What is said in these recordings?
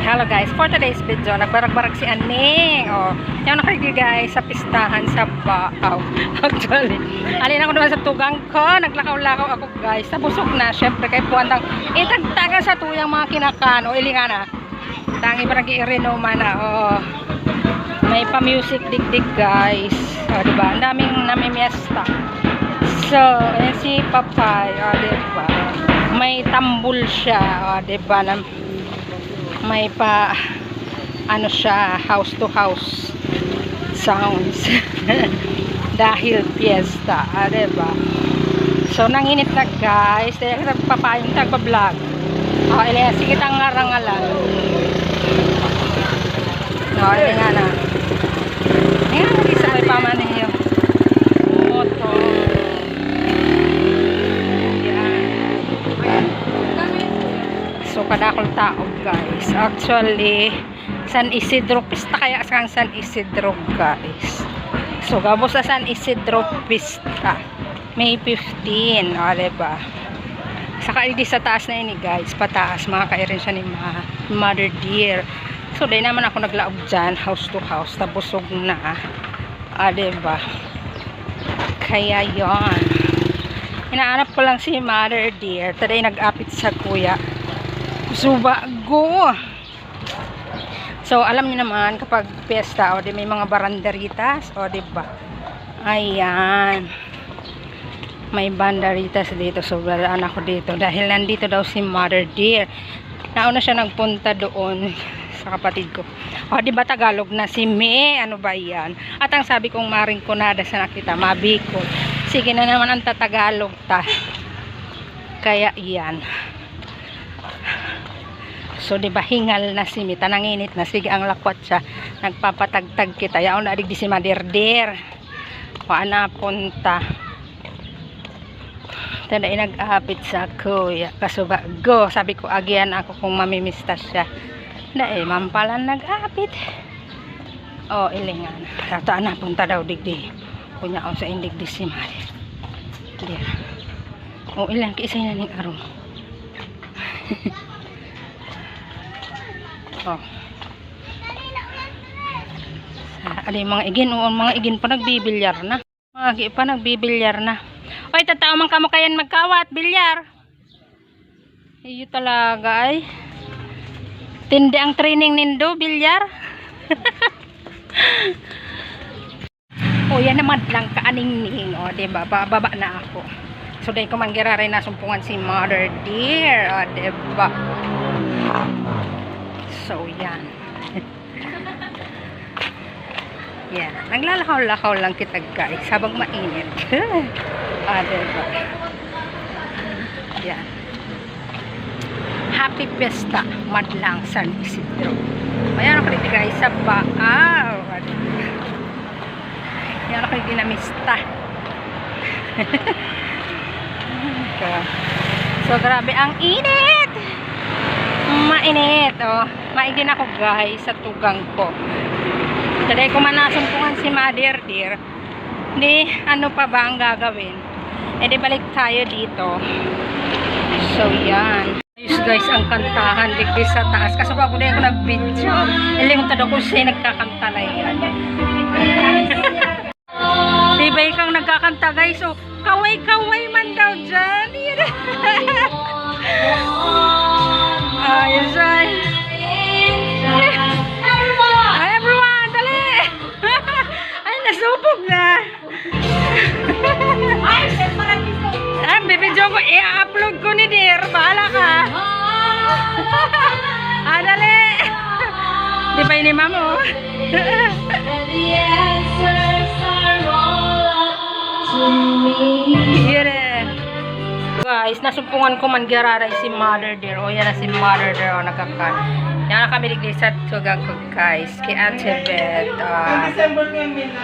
Hello guys, for today's video, nagbarag-barag si Aning. Yan nakikinig guys sa pistahan sa Baaw. Actually, alin ako naman sa tugang ko, naglakaw-lakaw ako guys. Nabusog na, syempre kay puwantang itagtaga sa tuyang mga kinakan. Ilinga na. Tangi pa nag-iirinoma na. May pa-music dig-dig guys. Diba? Ang daming namimiesta. So, yan si Papay. Diba? May tambul siya. Diba? May pa ano siya, house to house sounds dahil fiesta, diba? So nanginit na guys, kaya nagpapayong tagpa-vlog. Ilan, sige tang ngarangalan. Ilan nga na. Ilan nga isa may pamanin yung motor. So kadakol tao guys. Actually San Isidro pista kaya sang San Isidro guys. So gabos sa San Isidro pista May 15, diba? Saka hindi sa taas na ini guys, pataas makakairin siya ni Mother Dear. So dahil naman ako naglaog dyan, house to house, tabusog na, diba? Kaya yon, hinahanap ko lang si Mother Dear. Today nag-apit sa kuya Subago. So alam niyo naman kapag piyesta di may mga baranderitas diba? Ayan, may banderitas dito. So balaan ako dito dahil nandito daw si Mother Dear. Nauna siya nagpunta doon sa kapatid ko. Diba Tagalog na si Me, ano ba yan? At ang sabi kong maring kunada sa nakita, mabiko. Sige na naman ang tatagalog ta. Kaya yan. So diba hingal na si Mita, nanginit na, sige ang lakwat siya, nagpapatagtag kita, yaon na di si Maderder, paana punta, tada nag-apit sa kuya, Kasubago, sabi ko agyan ako kung mamimista siya, mampalan nag-apit, ilingan, rataan na punta daw digdi, kunya ako sa indig di si Maderder, ilang kiisay na ning arong, mga igin pa nagbibilyar na. Oy, tatao man kamo kayan magkawat bilyar. Iyo talaga ay. Tindi ang training nindo bilyar. Yan naman lang kaaning-ning, diba? Bababa na ako. So dahil ko man giraray na sumpungan si Mother Dear, diba? So yan. Yan, naglalakaw-lakaw lang kita guys habang mainit. Diba? Yan. Happy Fiesta Madlang San Isidro. Ayan ako dito guys sa Baaw. Ayan ako dinamista. So grabe ang init. Mainit, maigin ako guys sa tugang ko. Today ko man nasumpungan si Mother Dear. Ano pa ba ang gagawin? Di balik tayo dito. So yan. Ayos guys ang kantahan digdi sa taas. Kasi bago na ako nag-video. Ilingon tado ko siya nagkakanta na yan. Diba ikang nagkakanta guys. So kaway-kaway man daw dyan. Ayos ay. Everyone, dali. Ay, nasupog na. Bibidyo ko, i-upload ko ni Dear. Bahala ka. Dali. Di ba yun ni Mamo? Guys, nasumpungan ko man giraray si Mother Dear. Yan na si Mother Dear. Nagkakan. Yan na kami digdi sa tugang ko guys. Kay Ate Beth.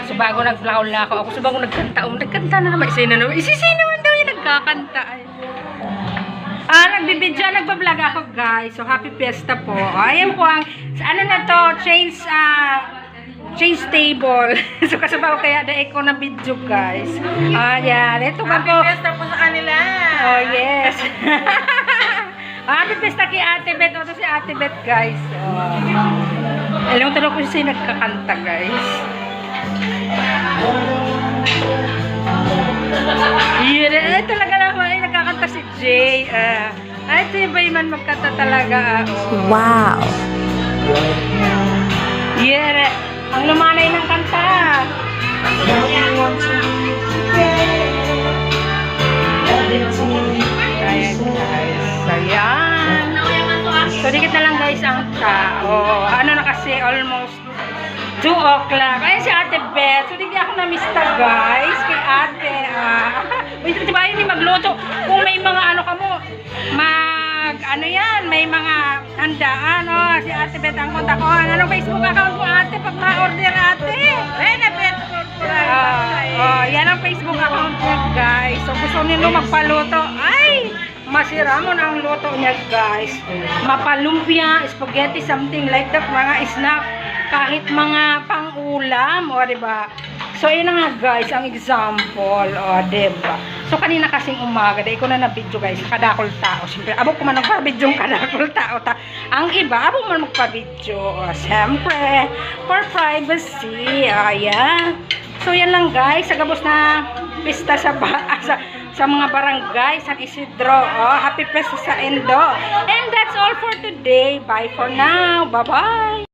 So bago naglaw-lakaw ako. So bago nagkanta. Nagkanta na naman. Isay na naman. Isay naman daw yung nagkakanta. Nagbibidyo. Nagbablog ako guys. So happy fiesta po. Ayan po ang ano na to. Change table. So kasabaw kaya dahil ko na video guys. Ayan. Ito ba po. Happy fiesta po sa kanila. Yes. Happy Pista kay Ate Beth. Ito si Ate Beth, guys. Alam mo talaga kung sino nagkakanta, guys. Yeah, talaga naman ay nagkakanta si Jay. Ay, ito yung man magkanta talaga. Wow. Yeah, ang lumanay ng kanta. Ayan, guys. Ayan. So, dikit na lang, guys, ang tao. Ano na kasi, almost 2 o'clock. Ayan si Ate Beth. So, hindi ako na-mista, guys. Kay Ate. Wait, diba yun yung magluto? Kung may mga ano ka mo, ano yan, may mga handaan, si Ate Beth ang kontak ko. Ano Facebook account mo, Ate, pag ma-order, Ate? Beth yan ang Facebook account niya, guys. So, gusto nyo magpaluto. Ay! Masira mo na ang luto niya, guys. Mapalumpia, spaghetti, something like that, mga snack, kahit mga pang-ulam, diba? So, yun na nga, guys, ang example, diba? So, kanina kasing umaga, dahil ko na na-video, guys, kadakol tao. Siyempre, abog ko man magpa-video yung kadakol tao. Ang iba, abog man magpa-video. Siyempre, for privacy. Ayan. So, yan lang, guys. Sagabos na pista sa mga barangay, San Isidro. Happy Pesta sa Endo. And that's all for today. Bye for now. Bye-bye.